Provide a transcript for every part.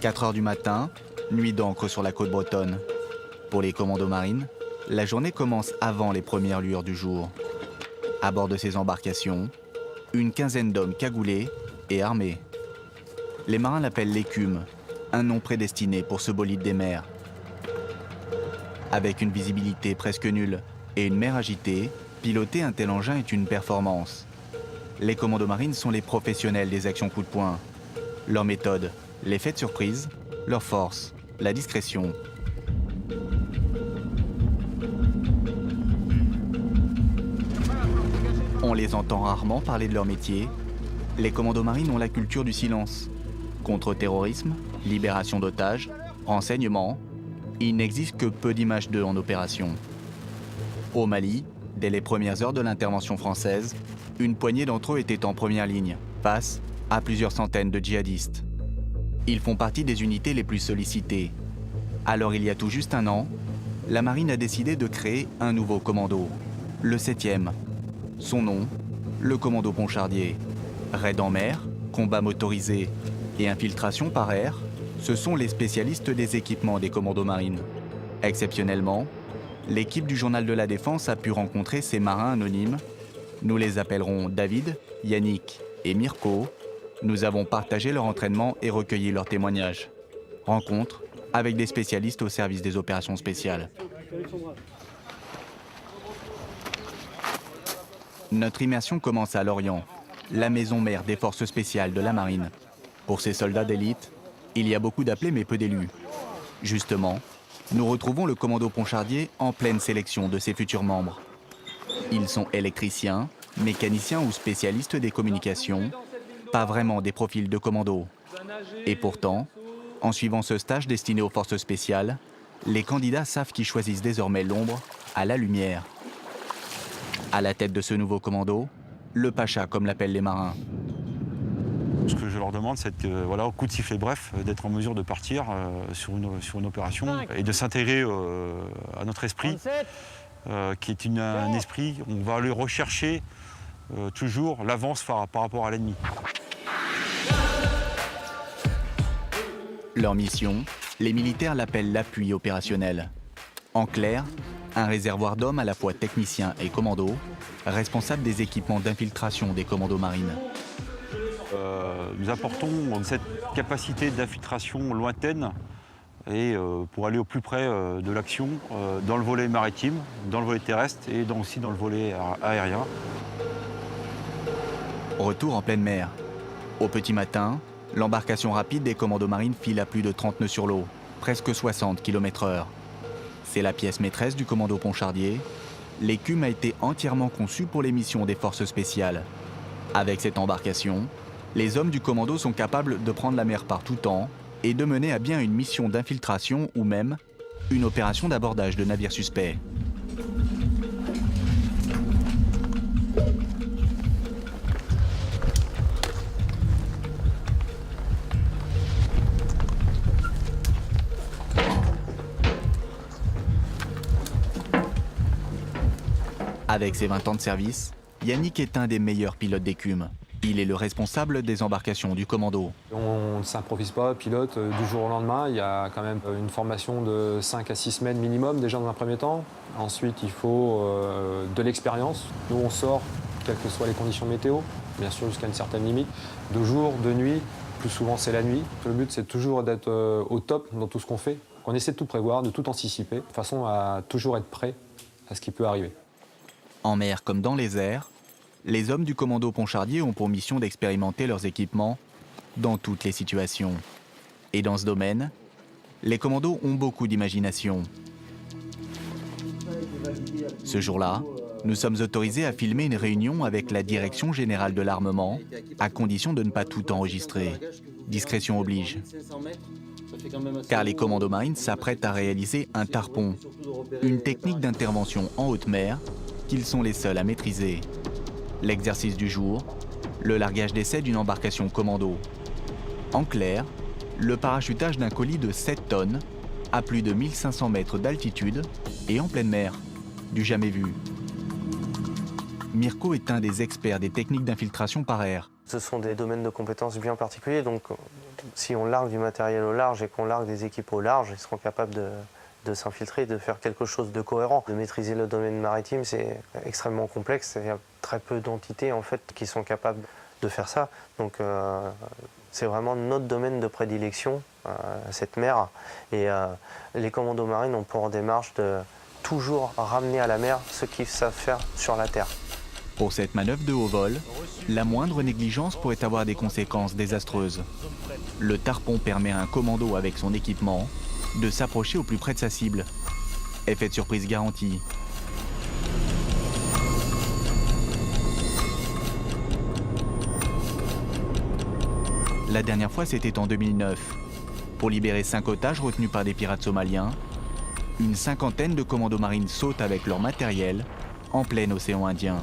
4 heures du matin, nuit d'encre sur la côte bretonne. Pour les commandos marines, la journée commence avant les premières lueurs du jour. À bord de ces embarcations, une quinzaine d'hommes cagoulés et armés. Les marins l'appellent l'écume, un nom prédestiné pour ce bolide des mers. Avec une visibilité presque nulle et une mer agitée, piloter un tel engin est une performance. Les commandos marines sont les professionnels des actions coup de poing. Leur méthode, l'effet de surprise, leur force, la discrétion. On les entend rarement parler de leur métier. Les commandos marines ont la culture du silence. Contre-terrorisme, libération d'otages, renseignement, il n'existe que peu d'images d'eux en opération. Au Mali, dès les premières heures de l'intervention française, une poignée d'entre eux étaient en première ligne, face à plusieurs centaines de djihadistes. Ils font partie des unités les plus sollicitées. Alors il y a tout juste un an, la marine a décidé de créer un nouveau commando, le 7e. Son nom, le commando Ponchardier. Raid en mer, combat motorisé et infiltration par air, ce sont les spécialistes des équipements des commandos marines. Exceptionnellement, l'équipe du Journal de la Défense a pu rencontrer ces marins anonymes. Nous les appellerons David, Yannick et Mirko. Nous avons partagé leur entraînement et recueilli leurs témoignages. Rencontre avec des spécialistes au service des opérations spéciales. Notre immersion commence à Lorient, la maison mère des forces spéciales de la marine. Pour ces soldats d'élite, il y a beaucoup d'appelés mais peu d'élus. Justement, nous retrouvons le commando Ponchardier en pleine sélection de ses futurs membres. Ils sont électriciens, mécaniciens ou spécialistes des communications, pas vraiment des profils de commando. Et pourtant, en suivant ce stage destiné aux forces spéciales, les candidats savent qu'ils choisissent désormais l'ombre à la lumière. À la tête de ce nouveau commando, le Pacha, comme l'appellent les marins. Ce que je leur demande, c'est que, voilà, au coup de sifflet bref, d'être en mesure de partir sur une opération et de s'intégrer à notre esprit, qui est un esprit, on va aller rechercher toujours l'avance par rapport à l'ennemi. Leur mission, les militaires l'appellent l'appui opérationnel. En clair, un réservoir d'hommes à la fois techniciens et commandos, responsable des équipements d'infiltration des commandos marines. Nous apportons cette capacité d'infiltration lointaine et pour aller au plus près de l'action dans le volet maritime, dans le volet terrestre et aussi dans le volet aérien. Retour en pleine mer. Au petit matin, l'embarcation rapide des commandos marines file à plus de 30 nœuds sur l'eau, presque 60 km/h. C'est la pièce maîtresse du commando Ponchardier. L'écume a été entièrement conçue pour les missions des forces spéciales. Avec cette embarcation, les hommes du commando sont capables de prendre la mer par tout temps et de mener à bien une mission d'infiltration ou même une opération d'abordage de navires suspects. Avec ses 20 ans de service, Yannick est un des meilleurs pilotes d'écume. Il est le responsable des embarcations du commando. On ne s'improvise pas pilote du jour au lendemain. Il y a quand même une formation de 5 à 6 semaines minimum déjà dans un premier temps. Ensuite, il faut de l'expérience. Nous, on sort, quelles que soient les conditions météo, bien sûr jusqu'à une certaine limite, de jour, de nuit. Plus souvent, c'est la nuit. Le but, c'est toujours d'être au top dans tout ce qu'on fait. On essaie de tout prévoir, de tout anticiper, de façon à toujours être prêt à ce qui peut arriver. En mer comme dans les airs, les hommes du commando Ponchardier ont pour mission d'expérimenter leurs équipements dans toutes les situations. Et dans ce domaine, les commandos ont beaucoup d'imagination. Ce jour-là, nous sommes autorisés à filmer une réunion avec la Direction Générale de l'Armement, à condition de ne pas tout enregistrer. Discrétion oblige. Car les commandos marines s'apprêtent à réaliser un tarpon, une technique d'intervention en haute mer qu'ils sont les seuls à maîtriser. L'exercice du jour, le largage d'essai d'une embarcation commando. En clair, le parachutage d'un colis de 7 tonnes à plus de 1500 mètres d'altitude et en pleine mer, du jamais vu. Mirko est un des experts des techniques d'infiltration par air. Ce sont des domaines de compétences bien particuliers, donc si on largue du matériel au large et qu'on largue des équipes au large, ils seront capables de s'infiltrer, de faire quelque chose de cohérent. De maîtriser le domaine maritime, c'est extrêmement complexe. Il y a très peu d'entités en fait, qui sont capables de faire ça. Donc c'est vraiment notre domaine de prédilection, cette mer. Et les commandos marines ont pour démarche de toujours ramener à la mer ce qu'ils savent faire sur la terre. Pour cette manœuvre de haut vol, la moindre négligence pourrait avoir des conséquences désastreuses. Le tarpon permet à un commando avec son équipement de s'approcher au plus près de sa cible. Effet de surprise garanti. La dernière fois, c'était en 2009. Pour libérer 5 otages retenus par des pirates somaliens, une cinquantaine de commandos marines sautent avec leur matériel en plein océan Indien.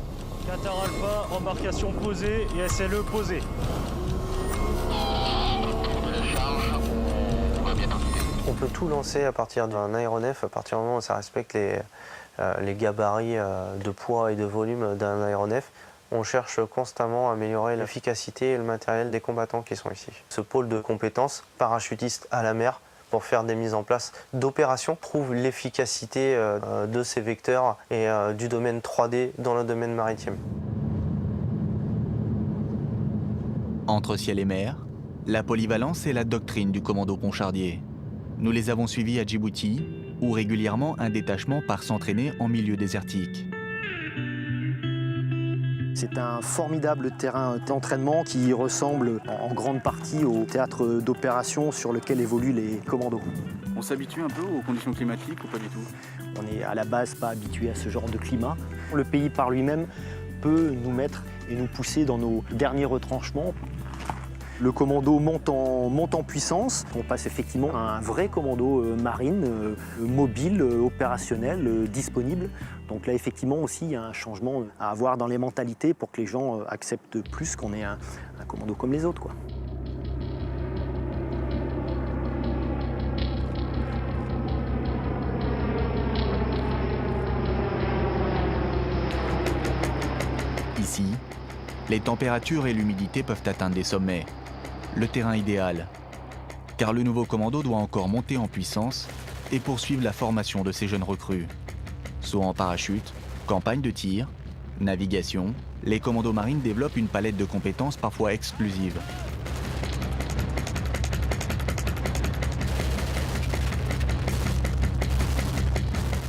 Qatar Alpha, embarcation posée et SLE posée. On peut tout lancer à partir d'un aéronef, à partir du moment où ça respecte les gabarits de poids et de volume d'un aéronef. On cherche constamment à améliorer l'efficacité et le matériel des combattants qui sont ici. Ce pôle de compétences, parachutiste à la mer, pour faire des mises en place d'opérations, prouve l'efficacité de ces vecteurs et du domaine 3D dans le domaine maritime. Entre ciel et mer, la polyvalence est la doctrine du commando Ponchardier. Nous les avons suivis à Djibouti, où régulièrement un détachement part s'entraîner en milieu désertique. C'est un formidable terrain d'entraînement qui ressemble en grande partie au théâtre d'opération sur lequel évoluent les commandos. On s'habitue un peu aux conditions climatiques ou pas du tout? On n'est à la base pas habitué à ce genre de climat. Le pays par lui-même peut nous mettre et nous pousser dans nos derniers retranchements. Le commando monte en puissance. On passe effectivement à un vrai commando marine, mobile, opérationnel, disponible. Donc là, effectivement, aussi, il y a un changement à avoir dans les mentalités pour que les gens acceptent plus qu'on ait un commando comme les autres, quoi. Ici, les températures et l'humidité peuvent atteindre des sommets. Le terrain idéal. Car le nouveau commando doit encore monter en puissance et poursuivre la formation de ces jeunes recrues. Saut en parachute, campagne de tir, navigation, les commandos marines développent une palette de compétences parfois exclusives.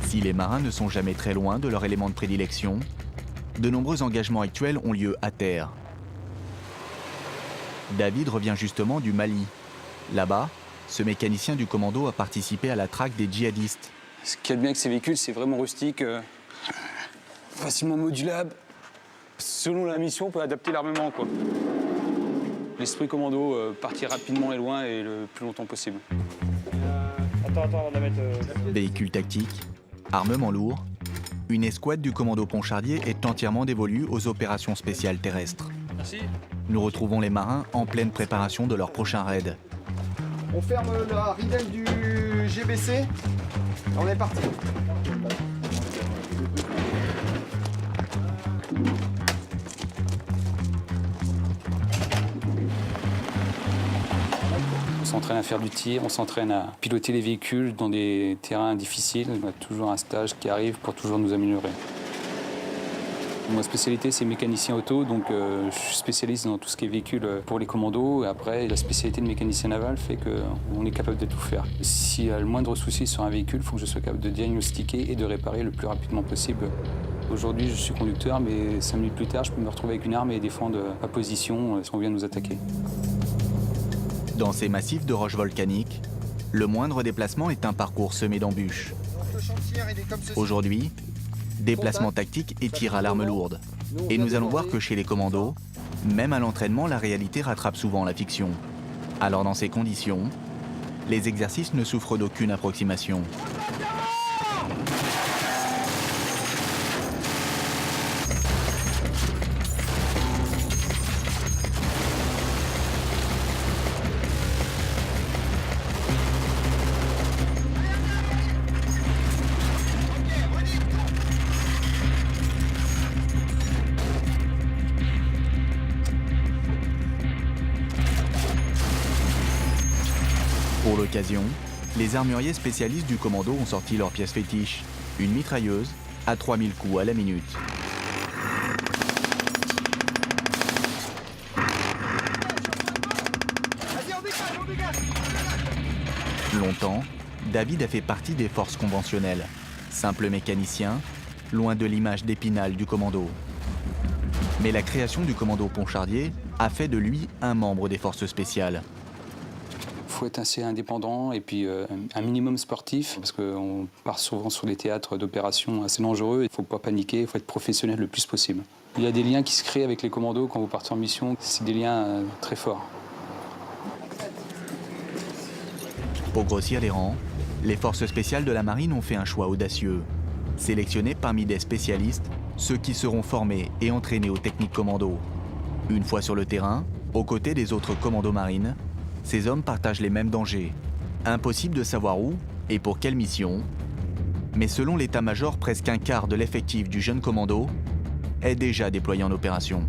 Si les marins ne sont jamais très loin de leur élément de prédilection, de nombreux engagements actuels ont lieu à terre. David revient justement du Mali. Là-bas, ce mécanicien du commando a participé à la traque des djihadistes. Ce qu'il y a de bien avec ces véhicules, c'est vraiment rustique, facilement modulable. Selon la mission, on peut adapter l'armement, quoi. L'esprit commando, partir rapidement et loin et le plus longtemps possible. Attends, on va mettre... Véhicules tactiques, armement lourd, une escouade du commando Ponchardier est entièrement dévolue aux opérations spéciales terrestres. Merci. Nous retrouvons les marins en pleine préparation de leur prochain raid. On ferme la ridelle du GBC. On est parti. On s'entraîne à faire du tir, on s'entraîne à piloter les véhicules dans des terrains difficiles. On a toujours un stage qui arrive pour toujours nous améliorer. Ma spécialité, c'est mécanicien auto, donc je suis spécialiste dans tout ce qui est véhicule pour les commandos. Et après, la spécialité de mécanicien naval fait qu'on est capable de tout faire. S'il y a le moindre souci sur un véhicule, il faut que je sois capable de diagnostiquer et de réparer le plus rapidement possible. Aujourd'hui, je suis conducteur, mais 5 minutes plus tard, je peux me retrouver avec une arme et défendre ma position si on vient nous attaquer. Dans ces massifs de roches volcaniques, le moindre déplacement est un parcours semé d'embûches. Aujourd'hui, déplacement tactique et tir à l'arme lourde. Et nous allons voir que chez les commandos, même à l'entraînement, la réalité rattrape souvent la fiction. Alors dans ces conditions, les exercices ne souffrent d'aucune approximation. l'occasion, les armuriers spécialistes du commando ont sorti leur pièce fétiche, une mitrailleuse à 3000 coups à la minute. Longtemps, David a fait partie des forces conventionnelles. Simple mécanicien, loin de l'image d'Épinal du commando. Mais la création du commando Pontchardier a fait de lui un membre des forces spéciales. Il faut être assez indépendant et puis un minimum sportif, parce qu'on part souvent sur des théâtres d'opérations assez dangereux. Il ne faut pas paniquer, il faut être professionnel le plus possible. Il y a des liens qui se créent avec les commandos quand vous partez en mission, c'est des liens très forts. Pour grossir les rangs, les forces spéciales de la marine ont fait un choix audacieux. Sélectionner parmi des spécialistes ceux qui seront formés et entraînés aux techniques commando. Une fois sur le terrain, aux côtés des autres commandos marines, ces hommes partagent les mêmes dangers. Impossible de savoir où et pour quelle mission. Mais selon l'état-major, presque un quart de l'effectif du jeune commando est déjà déployé en opération.